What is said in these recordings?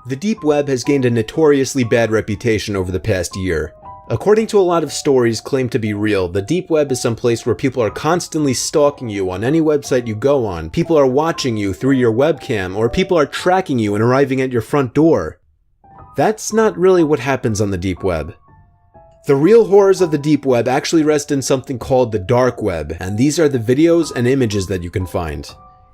The deep web has gained a notoriously bad reputation over the past year. According to a lot of stories claimed to be real, the deep web is some place where people are constantly stalking you on any website you go on, people are watching you through your webcam, or people are tracking you and arriving at your front door. That's not really what happens on the deep web. The real horrors of the deep web actually rest in something called the dark web, and these are the videos and images that you can find.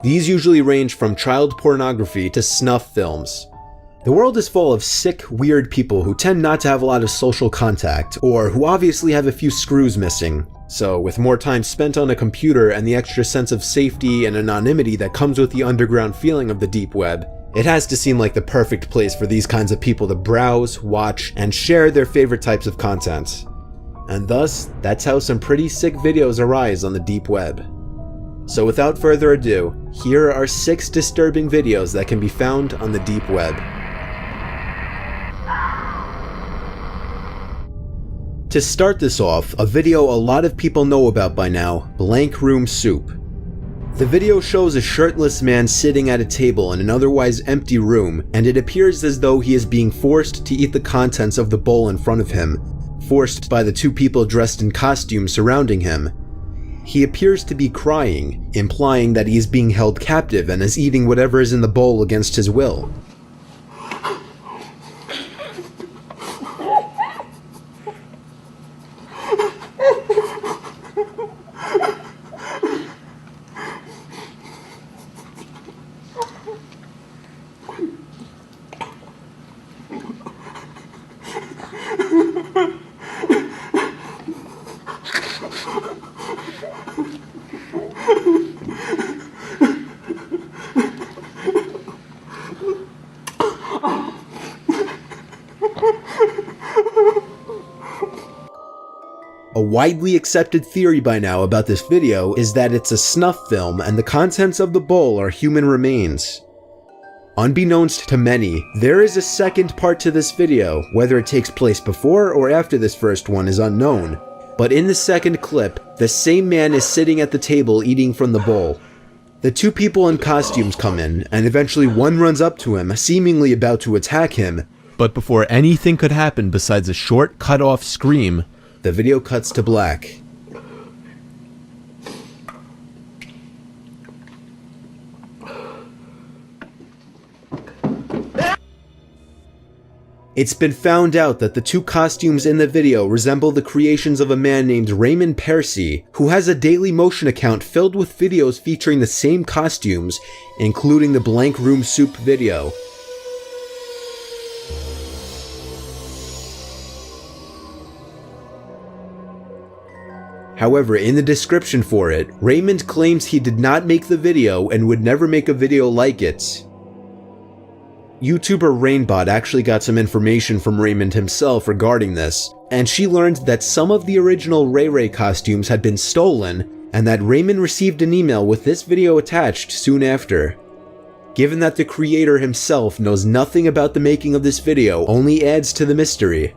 These usually range from child pornography to snuff films. The world is full of sick, weird people who tend not to have a lot of social contact, or who obviously have a few screws missing. So, with more time spent on a computer and the extra sense of safety and anonymity that comes with the underground feeling of the deep web, it has to seem like the perfect place for these kinds of people to browse, watch, and share their favorite types of content. And thus, that's how some pretty sick videos arise on the deep web. So without further ado, here are 6 disturbing videos that can be found on the deep web. To start this off, a video a lot of people know about by now, Blank Room Soup. The video shows a shirtless man sitting at a table in an otherwise empty room, and it appears as though he is being forced to eat the contents of the bowl in front of him, forced by the 2 people dressed in costumes surrounding him. He appears to be crying, implying that he is being held captive and is eating whatever is in the bowl against his will. A widely accepted theory by now about this video is that it's a snuff film and the contents of the bowl are human remains. Unbeknownst to many, there is a second part to this video. Whether it takes place before or after this first one is unknown, but in the second clip, the same man is sitting at the table eating from the bowl. The 2 people in costumes come in, and eventually one runs up to him, seemingly about to attack him, but before anything could happen besides a short, cut-off scream, the video cuts to black. It's been found out that the 2 costumes in the video resemble the creations of a man named Raymond Persy, who has a Daily Motion account filled with videos featuring the same costumes, including the Blank Room Soup video. However, in the description for it, Raymond claims he did not make the video and would never make a video like it. YouTuber Rainbot actually got some information from Raymond himself regarding this, and she learned that some of the original Ray Ray costumes had been stolen, and that Raymond received an email with this video attached soon after. Given that the creator himself knows nothing about the making of this video only adds to the mystery.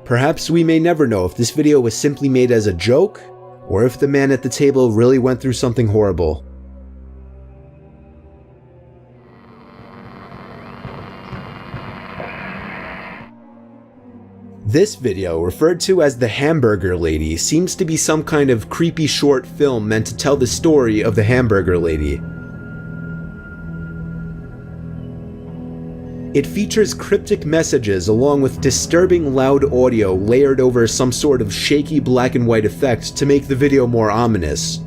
Perhaps we may never know if this video was simply made as a joke, or if the man at the table really went through something horrible. This video, referred to as the Hamburger Lady, seems to be some kind of creepy short film meant to tell the story of the Hamburger Lady. It features cryptic messages along with disturbing loud audio layered over some sort of shaky black and white effect to make the video more ominous.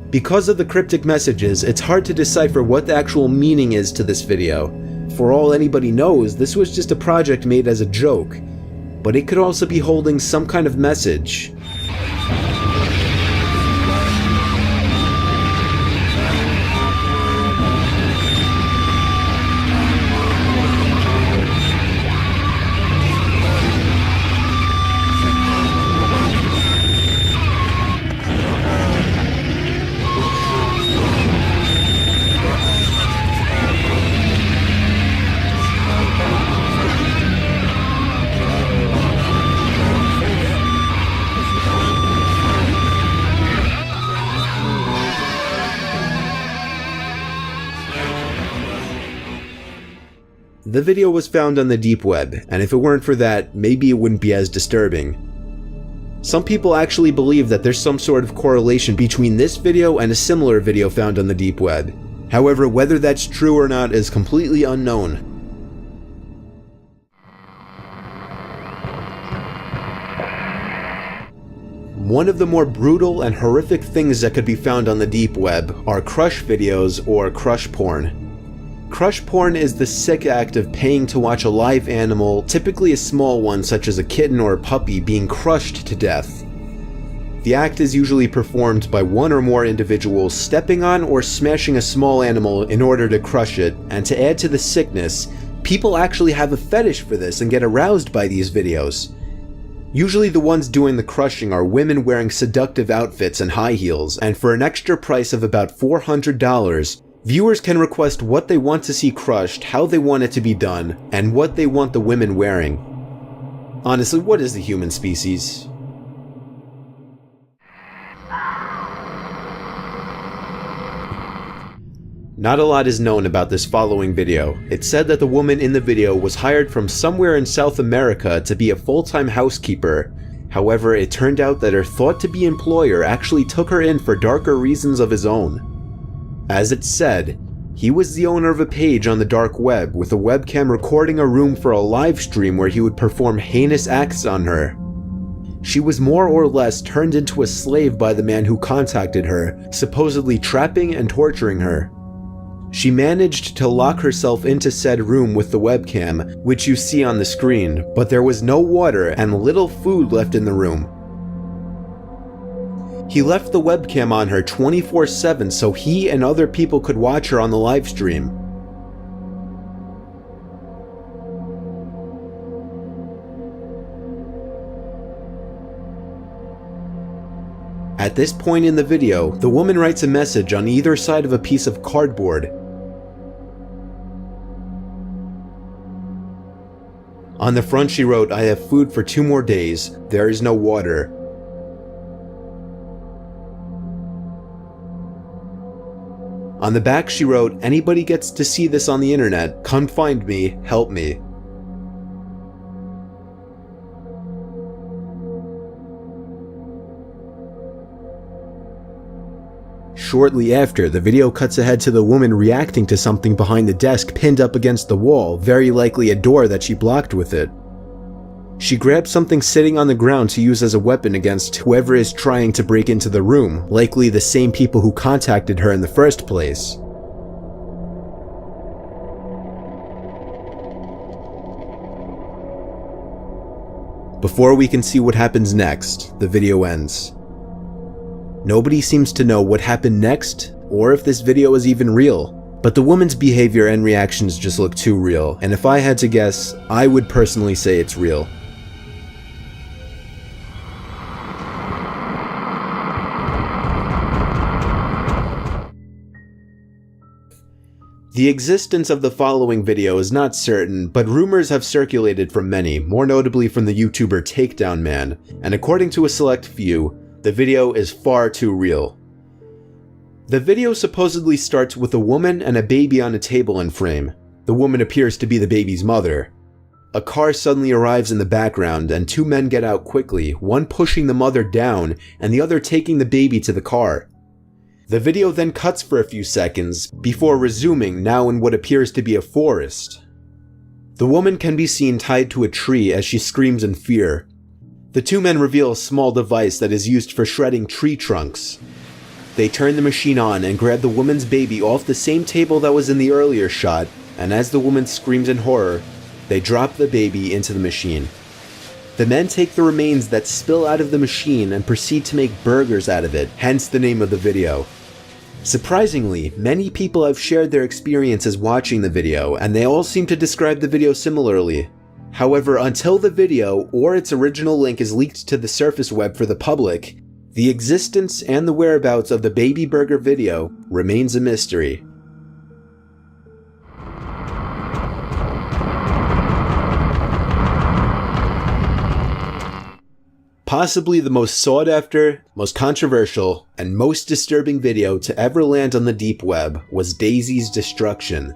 Because of the cryptic messages, it's hard to decipher what the actual meaning is to this video. For all anybody knows, this was just a project made as a joke, but it could also be holding some kind of message. The video was found on the deep web, and if it weren't for that, maybe it wouldn't be as disturbing. Some people actually believe that there's some sort of correlation between this video and a similar video found on the deep web. However, whether that's true or not is completely unknown. One of the more brutal and horrific things that could be found on the deep web are crush videos or crush porn. Crush porn is the sick act of paying to watch a live animal, typically a small one such as a kitten or a puppy, being crushed to death. The act is usually performed by one or more individuals stepping on or smashing a small animal in order to crush it, and to add to the sickness, people actually have a fetish for this and get aroused by these videos. Usually the ones doing the crushing are women wearing seductive outfits and high heels, and for an extra price of about $400, viewers can request what they want to see crushed, how they want it to be done, and what they want the women wearing. Honestly, what is the human species? Not a lot is known about this following video. It's said that the woman in the video was hired from somewhere in South America to be a full-time housekeeper. However, it turned out that her thought-to-be employer actually took her in for darker reasons of his own. As it said, he was the owner of a page on the dark web with a webcam recording a room for a live stream where he would perform heinous acts on her. She was more or less turned into a slave by the man who contacted her, supposedly trapping and torturing her. She managed to lock herself into said room with the webcam, which you see on the screen, but there was no water and little food left in the room. He left the webcam on her 24/7 so he and other people could watch her on the live stream. At this point in the video, the woman writes a message on either side of a piece of cardboard. On the front she wrote, "I have food for 2 more days. There is no water." On the back she wrote, "Anybody gets to see this on the internet, come find me, help me." Shortly after, the video cuts ahead to the woman reacting to something behind the desk pinned up against the wall, very likely a door that she blocked with it. She grabs something sitting on the ground to use as a weapon against whoever is trying to break into the room, likely the same people who contacted her in the first place. Before we can see what happens next, the video ends. Nobody seems to know what happened next, or if this video is even real, but the woman's behavior and reactions just look too real, and if I had to guess, I would personally say it's real. The existence of the following video is not certain, but rumors have circulated from many, more notably from the YouTuber Takedown Man, and according to a select few, the video is far too real. The video supposedly starts with a woman and a baby on a table in frame. The woman appears to be the baby's mother. A car suddenly arrives in the background and 2 men get out quickly, one pushing the mother down and the other taking the baby to the car. The video then cuts for a few seconds, before resuming now in what appears to be a forest. The woman can be seen tied to a tree as she screams in fear. The 2 men reveal a small device that is used for shredding tree trunks. They turn the machine on and grab the woman's baby off the same table that was in the earlier shot, and as the woman screams in horror, they drop the baby into the machine. The men take the remains that spill out of the machine and proceed to make burgers out of it, hence the name of the video. Surprisingly, many people have shared their experiences watching the video, and they all seem to describe the video similarly. However, until the video or its original link is leaked to the surface web for the public, the existence and the whereabouts of the baby burger video remains a mystery. Possibly the most sought after, most controversial, and most disturbing video to ever land on the deep web was Daisy's destruction.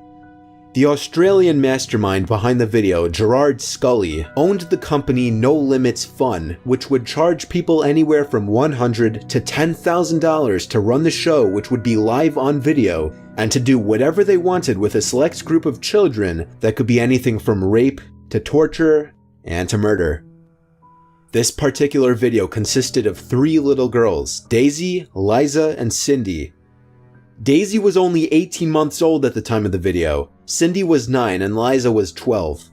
The Australian mastermind behind the video, Gerard Scully, owned the company No Limits Fun, which would charge people anywhere from $100 to $10,000 to run the show, which would be live on video, and to do whatever they wanted with a select group of children that could be anything from rape to torture and to murder. This particular video consisted of 3 little girls, Daisy, Liza, and Cindy. Daisy was only 18 months old at the time of the video, Cindy was 9 and Liza was 12.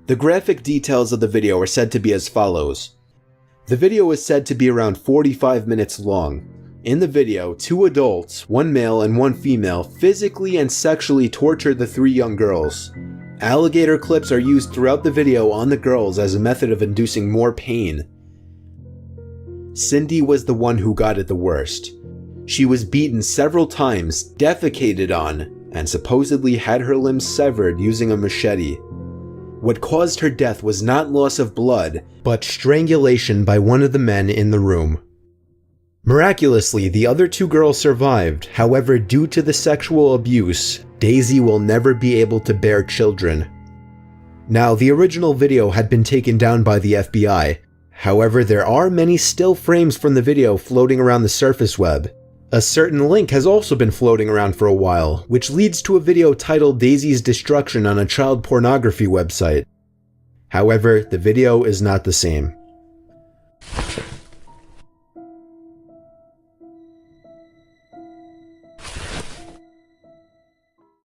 The graphic details of the video are said to be as follows. The video is said to be around 45 minutes long. In the video, 2 adults, 1 male and 1 female, physically and sexually torture the 3 young girls. Alligator clips are used throughout the video on the girls as a method of inducing more pain. Cindy was the one who got it the worst. She was beaten several times, defecated on, and supposedly had her limbs severed using a machete. What caused her death was not loss of blood, but strangulation by one of the men in the room. Miraculously, the other 2 girls survived. However, due to the sexual abuse, Daisy will never be able to bear children. Now, the original video had been taken down by the FBI. However, there are many still frames from the video floating around the surface web. A certain link has also been floating around for a while, which leads to a video titled Daisy's Destruction on a child pornography website. However, the video is not the same.